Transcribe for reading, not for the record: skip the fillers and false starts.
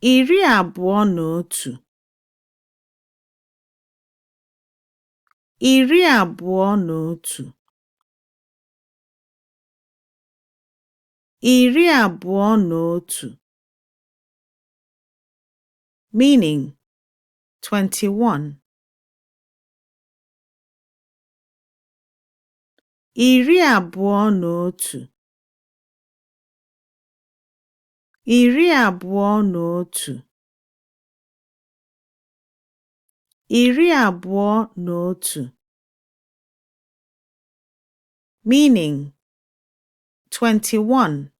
Iri abụọ na otu. Iri abụọ na otu. Iri abụọ na otu. Meaning 21. Iri abụọ na otu. Iri abụọ na otu. Iri abụọ na otu. Meaning 21.